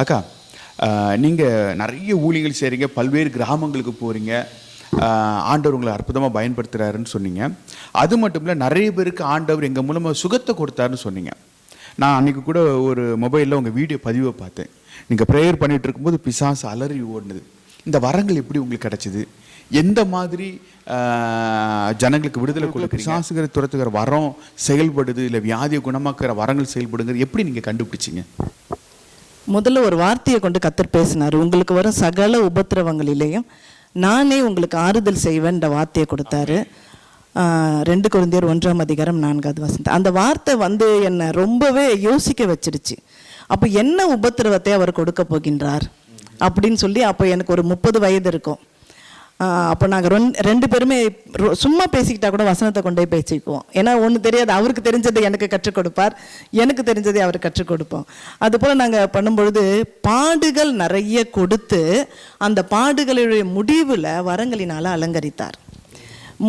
அக்கா, நீங்கள் நிறைய ஊழியர்கள் செய்கிறீங்க, பல்வேறு கிராமங்களுக்கு போகிறீங்க, ஆண்டவர் உங்களை அற்புதமாக பயன்படுத்துகிறாருன்னு சொன்னீங்க. அது மட்டும் இல்லை, நிறைய பேருக்கு ஆண்டவர் எங்கள் மூலமாக சுகத்தை கொடுத்தாருன்னு சொன்னீங்க. நான் அன்றைக்கி கூட ஒரு மொபைலில் உங்கள் வீடியோ பதிவை பார்த்தேன். நீங்கள் ப்ரேயர் பண்ணிகிட்டு இருக்கும்போது பிசாசு அலறி ஓடுனது. இந்த வரங்கள் எப்படி உங்களுக்கு கிடச்சிது? எந்த மாதிரி ஜனங்களுக்கு விடுதலை கொடுக்க பிசாசுகிற துரத்துக்கிற வரம் செயல்படுது, இல்லை வியாதியை குணமாக்குற வரங்கள் செயல்படுங்கிறது எப்படி நீங்கள் கண்டுபிடிச்சிங்க? முதல்ல ஒரு வார்த்தையை கொண்டு கர்த்தர் பேசினார். உங்களுக்கு வரும் சகல உபத்திரவங்களிலேயும் நானே உங்களுக்கு ஆறுதல் செய்வேன்ற வார்த்தையை கொடுத்தாரு. 2 கொரிந்தியர் 1:4 அந்த வார்த்தை என்னை ரொம்பவே யோசிக்க வச்சிருச்சு. அப்போ என்ன உபத்திரவத்தை அவர் கொடுக்க போகின்றார் அப்படின்னு சொல்லி, அப்போ எனக்கு ஒரு 30 வயது இருக்கும். அப்போ நாங்கள் 2 பேருமே சும்மா பேசிக்கிட்டா கூட வசனத்தை கொண்டே பேசிக்குவோம். ஏன்னா ஒன்று தெரியாது, அவருக்கு தெரிஞ்சதை எனக்கு கற்றுக் கொடுப்பார், எனக்கு தெரிஞ்சதை அவர் கற்றுக் கொடுப்போம். அதுபோல் நாங்கள் பண்ணும்பொழுது பாடுகள் நிறைய கொடுத்து அந்த பாடுகளுடைய முடிவில் வரங்களினால் அலங்கரித்தார்.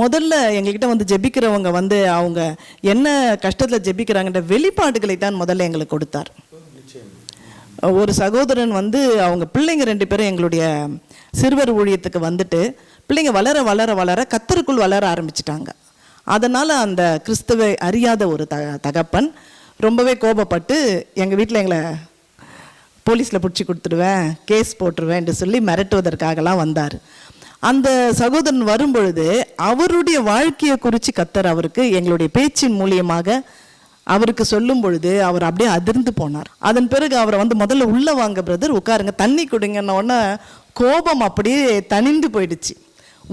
முதல்ல எங்ககிட்ட ஜெபிக்கிறவங்க அவங்க என்ன கஷ்டத்தில் ஜெபிக்கிறாங்கன்ற வெளிப்பாடுகளை தான் முதல்ல எங்களுக்கு கொடுத்தார். ஒரு சகோதரன் அவங்க பிள்ளைங்க 2 பேரும் எங்களுடைய சிறுவர் ஊழியத்துக்கு பிள்ளைங்க வளர வளர வளர கர்த்தருக்குள் வளர ஆரம்பிச்சிட்டாங்க. அதனால் அந்த கிறிஸ்துவை அறியாத ஒரு தகப்பன் ரொம்பவே கோபப்பட்டு எங்கள் வீட்டில் எங்களை போலீஸில் பிடிச்சி கொடுத்துடுவேன், கேஸ் போட்டுருவேன் என்று சொல்லி மிரட்டுவதற்காகலாம் வந்தார். அந்த சகோதரன் வரும்பொழுது அவருடைய வாழ்க்கையை குறித்து கர்த்தர் அவருக்கு எங்களுடைய பேச்சின் மூலியமாக அவருக்கு சொல்லும் பொழுது அவர் அப்படியே அதிர்ந்து போனார். அதன் பிறகு அவரை முதல்ல உள்ளே வாங்க பிரதர், உட்காருங்க, தண்ணி கொடுங்கன்ன உடனே கோபம் அப்படியே தணிந்து போயிடுச்சு.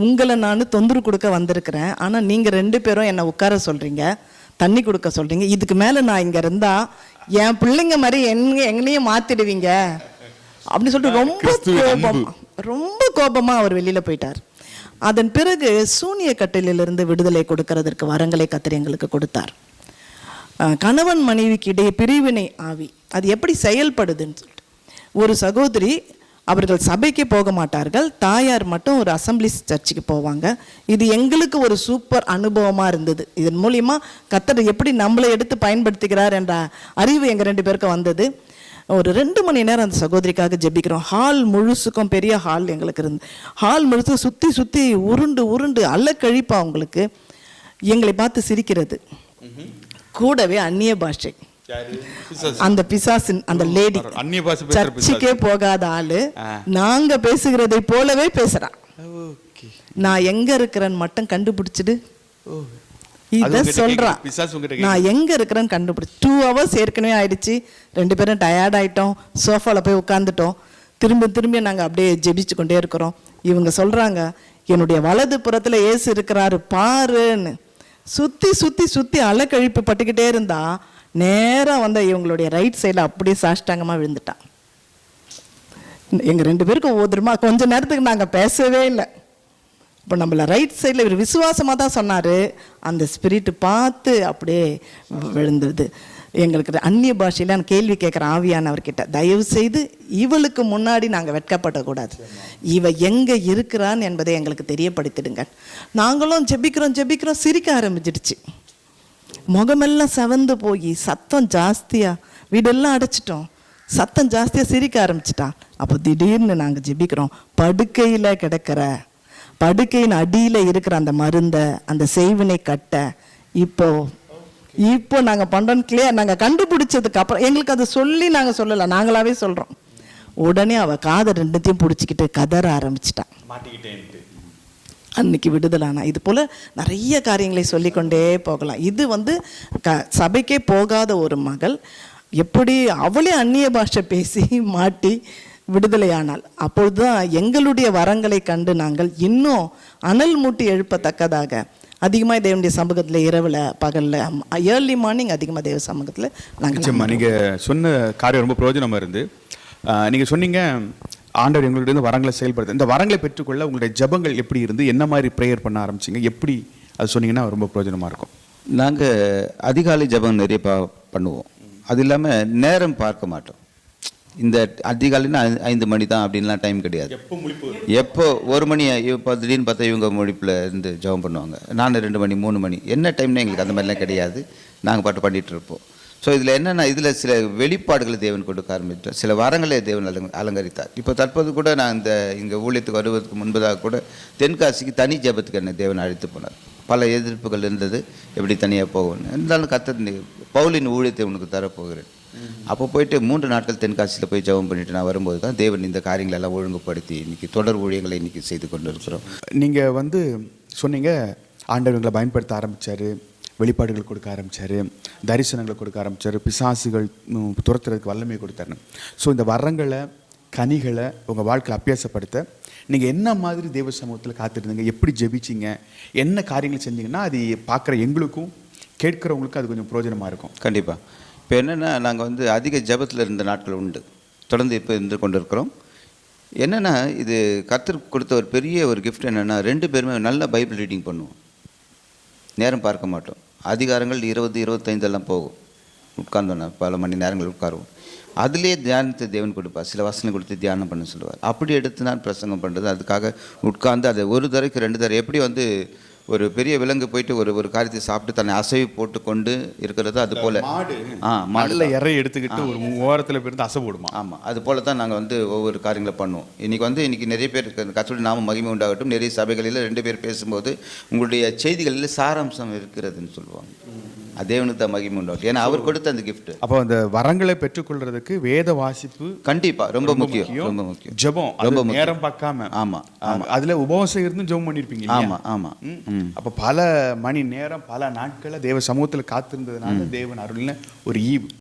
உங்களை நான் தொந்தரவு கொடுக்க வந்திருக்கிறேன், ஆனால் நீங்கள் 2 பேரும் என்னை உட்கார சொல்கிறீங்க, தண்ணி கொடுக்க சொல்கிறீங்க, இதுக்கு மேலே நான் இங்கே இருந்தால் என் பிள்ளைங்க மாதிரி எங்கனையும் மாற்றிடுவீங்க அப்படின்னு சொல்லிட்டு ரொம்ப கோபமாக அவர் வெளியில் போயிட்டார். அதன் பிறகு சூனிய கட்டிலிருந்து விடுதலை கொடுக்கறதற்கு வரங்களை கர்த்தர் எங்களுக்கு கொடுத்தார். கணவன் மனைவிக்கு இடையே பிரிவினை ஆவி அது எப்படி செயல்படுதுன்னு சொல்லிட்டு, ஒரு சகோதரி அவர்கள் சபைக்கு போக மாட்டார்கள், தாயார் மட்டும் ஒரு அசம்பிளிஸ் சர்ச்சுக்கு போவாங்க. இது எங்களுக்கு ஒரு சூப்பர் அனுபவமாக இருந்தது. இதன் மூலிமா கர்த்தர் எப்படி நம்மளை எடுத்து பயன்படுத்துகிறார் என்ற அறிவு எங்கள் 2 பேருக்கும் வந்தது. ஒரு 2 மணி நேரம் அந்த சகோதரிக்காக ஜெபிக்கிறோம். ஹால் முழுசுக்கும், பெரிய ஹால் எங்களுக்கு இருந்து, ஹால் முழுசுக்கும் சுற்றி சுற்றி உருண்டு உருண்டு அலக்கழிப்பா அவங்களுக்கு எங்களை பார்த்து சிரிக்கிறது. கூடவே அந்நிய பாஷை, அந்த பிசாசின் அந்த லேடி சர்ச்சுக்கே போகாத ஆளு நாங்க பேசுகிறதை போலவே பேசுறா. நான் எங்க இருக்கிறேன்னு மட்டும் கண்டுபிடிச்சிடு இத சொல்றான். நான் எங்க இருக்கிறேன்னு கண்டுபிடிச்சு 2 hours ஏற்கனவே ஆயிடுச்சு. 2 பேரும் டயர்ட் ஆயிட்டோம், சோஃபால போய் உட்காந்துட்டோம். திரும்பி நாங்க அப்படியே ஜெபிச்சு கொண்டே இருக்கிறோம். இவங்க சொல்றாங்க, என்னுடைய வலது புறத்துல இயேசு இருக்கிறாரு பாருன்னு. சுத்தி சுத்தி சுத்தி அலக்கழிப்பு பட்டுக்கிட்டே இருந்தா நேரம் இவங்களுடைய ரைட் சைடில் அப்படியே சாஷ்டாங்கமாக விழுந்துட்டான். எங்கள் 2 பேருக்கும் ஓதுருமா கொஞ்ச நேரத்துக்கு நாங்கள் பேசவே இல்லை. இப்போ நம்மள ரைட் சைடில் இவர் விசுவாசமாக தான் சொன்னார், அந்த ஸ்பிரிட்டு பார்த்து அப்படியே விழுந்துருது. எங்களுக்கு அந்நிய பாஷையில் நான் கேள்வி கேட்குறேன் ஆவியானவர்கிட்ட, தயவு செய்து இவளுக்கு முன்னாடி நாங்கள் வெட்கப்படக்கூடாது, இவ எங்கே இருக்கிறான்னு என்பதை எங்களுக்கு தெரியப்படுத்திடுங்க. நாங்களும் ஜெபிக்கிறோம் சிரிக்க ஆரம்பிச்சிடுச்சு. முகமெல்லாம் செவந்து போய் சத்தம் ஜாஸ்தியாக, வீடெல்லாம் அடைச்சிட்டோம், சத்தம் ஜாஸ்தியாக சிரிக்க ஆரம்பிச்சிட்டான். அப்போ திடீர்னு நாங்கள் ஜெபிக்கிறோம், படுக்கையில் கிடக்கிற, படுக்கையின் அடியில் இருக்கிற அந்த மருந்தை, அந்த செய்வினை கட்ட இப்போ நாங்கள் பண்ணுறோம் கிளியர். நாங்கள் கண்டுபிடிச்சதுக்கு அப்புறம் எங்களுக்கு அதை சொல்லி நாங்கள் சொல்லலை, நாங்களாவே சொல்கிறோம். உடனே அவள் காதை 2த்தையும் பிடிச்சிக்கிட்டு கதற ஆரம்பிச்சிட்டான். அன்னைக்கு விடுதலானா. இது போல் நிறைய காரியங்களை சொல்லிக்கொண்டே போகலாம். இது சபைக்கே போகாத ஒரு மகள் எப்படி அவளே அந்நிய பாஷை பேசி மாட்டி விடுதலையானாள். அப்பொழுதுதான் எங்களுடைய வரங்களை கண்டு நாங்கள் இன்னும் அனல் மூட்டி எழுப்பத்தக்கதாக அதிகமாக தேவனுடைய சமூகத்தில், இரவில் பகலில், ஏர்லி மார்னிங் அதிகமாக தேவ சமூகத்தில் நாங்கள். நீங்கள் சொன்ன காரியம் ரொம்ப பிரயோஜனமாக இருந்து. நீங்கள் சொன்னீங்க ஆண்டவர் எங்களுடைய வரங்களை செயல்படுது. இந்த வரங்களை பெற்றுக்கொள்ள உங்களுடைய ஜபங்கள் எப்படி இருந்து, என்ன மாதிரி ப்ரேயர் பண்ண ஆரம்பிச்சிங்க, எப்படி அது சொன்னீங்கன்னா ரொம்ப பிரயோஜனமாக இருக்கும். நாங்கள் அதிகாலை ஜபம் நிறைய பண்ணுவோம். அது இல்லாமல் நேரம் பார்க்க மாட்டோம். இந்த அதிகாலைன்னா 5 மணி தான் அப்படின்லாம் டைம் கிடையாது. எப்போ 1 மணி, இப்போ திடீர்னு பார்த்தா இவங்க முழிப்பில் இருந்து ஜபம் பண்ணுவாங்க. நான் 2 மணி 3 மணி என்ன டைம்னா எங்களுக்கு அந்த மாதிரிலாம் கிடையாது. நாங்கள் பாட்டு பண்ணிகிட்டு இருப்போம். ஸோ இதில் என்னென்னா இதில் சில வெளிப்பாடுகளை தேவன் கொடுக்க ஆரம்பித்தார், சில வரங்களை தேவன் அலங்கரித்தார். இப்போ தற்போது கூட நான் இங்கே ஊழியத்துக்கு வருவதற்கு முன்பதாக கூட தென்காசிக்கு தனி ஜெபத்துக்கு என்னை தேவன் அழைத்து போனார். பல எதிர்ப்புகள் இருந்தது, எப்படி தனியாக போகணும் இருந்தாலும் கர்த்தர் பவுலின் ஊழியத்தை உனக்கு தரப்போகிறேன். அப்போ போயிட்டு 3 நாட்கள் தென்காசியில் போய் ஜெபம் பண்ணிட்டு நான் வரும்போது தான் தேவன் இந்த காரியங்களை எல்லாம் ஒழுங்குபடுத்தி இன்றைக்கி தொடர் ஊழியங்களை இன்றைக்கி செய்து கொண்டு இருக்கிறோம். நீங்கள் வந்து சொன்னீங்க ஆண்டவர்களை பயன்படுத்த ஆரம்பித்தார், வெளிப்பாடுகள் கொடுக்க ஆரம்பித்தார், தரிசனங்களை கொடுக்க ஆரம்பித்தார், பிசாசுகள் துரத்துறதுக்கு வல்லமை கொடுத்தாருன்னு. ஸோ இந்த வரங்களை கனிகளை உங்கள் வாழ்க்கையில் அபியாசப்படுத்த நீங்கள் என்ன மாதிரி தேவ சமூகத்தில் காத்திருந்தீங்க, எப்படி ஜெபிச்சிங்க, என்ன காரியங்கள் செஞ்சீங்கன்னா அது பார்க்குற எங்களுக்கும் கேட்குறவங்களுக்கும் அது கொஞ்சம் பிரயோஜனமாக இருக்கும். கண்டிப்பாக. இப்போ என்னென்னா நாங்கள் வந்து அதிக ஜெபத்தில் இருந்த நாட்கள் உண்டு, தொடர்ந்து இப்போ இருந்து கொண்டு இருக்கிறோம். என்னென்னா இது கர்த்தர் கொடுத்த ஒரு பெரிய ஒரு கிஃப்ட் என்னென்னா 2 பேருமே நல்ல பைபிள் ரீடிங் பண்ணுவோம், நேரம் பார்க்க மாட்டோம். அதிகாரங்கள் 20-25 எல்லாம் போகும், உட்கார்ந்தோன்னா பல மணி நேரங்கள் உட்காருவோம். அதுலேயே தியானத்தை தேவன் கொடுப்பார், சில வசனம் கொடுத்து தியானம் பண்ண சொல்லுவார். அப்படி எடுத்து நான் பிரசங்கம் பண்ணுறது, அதுக்காக உட்கார்ந்து அதை 1 தடவைக்கு 2 தடவை எப்படி வந்து ஒரு பெரிய விலங்கு போயிட்டு ஒரு காரியத்தை சாப்பிட்டு தன்னை அசைவு போட்டு கொண்டு இருக்கிறது, அது போல் மாடுல இறை எடுத்துக்கிட்டு ஒரு ஓரத்தில் போயிருந்து அசை போடுமா. ஆமாம், அது போல தான் நாங்கள் வந்து ஒவ்வொரு காரியங்களை பண்ணுவோம். இன்றைக்கி நிறைய பேர் கர்த்தருடைய நாம மகிமை உண்டாகட்டும், நிறைய சபைகளில் 2 பேர் பேசும்போது உங்களுடைய செய்திகளில் சாராம்சம் இருக்கிறதுன்னு சொல்லுவாங்க. தேவனுக்கு தான் மகிமை உண்டாகட்டும், ஏன்னா அவர் கொடுத்த அந்த கிஃப்ட். அப்போ அந்த வரங்களை பெற்றுக்கொள்றதுக்கு வேத வாசிப்பு கண்டிப்பாக ரொம்ப முக்கியம், ரொம்ப முக்கியம். ஜெபம் ரொம்ப நேரம் பார்க்காம. ஆமாம், அதில் உபவாசம் இருந்து ஜெபம் பண்ணியிருப்பீங்க. ஆமாம் ஆமாம். அப்போ பல மணி நேரம் பல நாட்களை தேவ சமூகத்தில் காத்திருந்ததுனால தேவன் அருள்னு ஒரு ஈவு.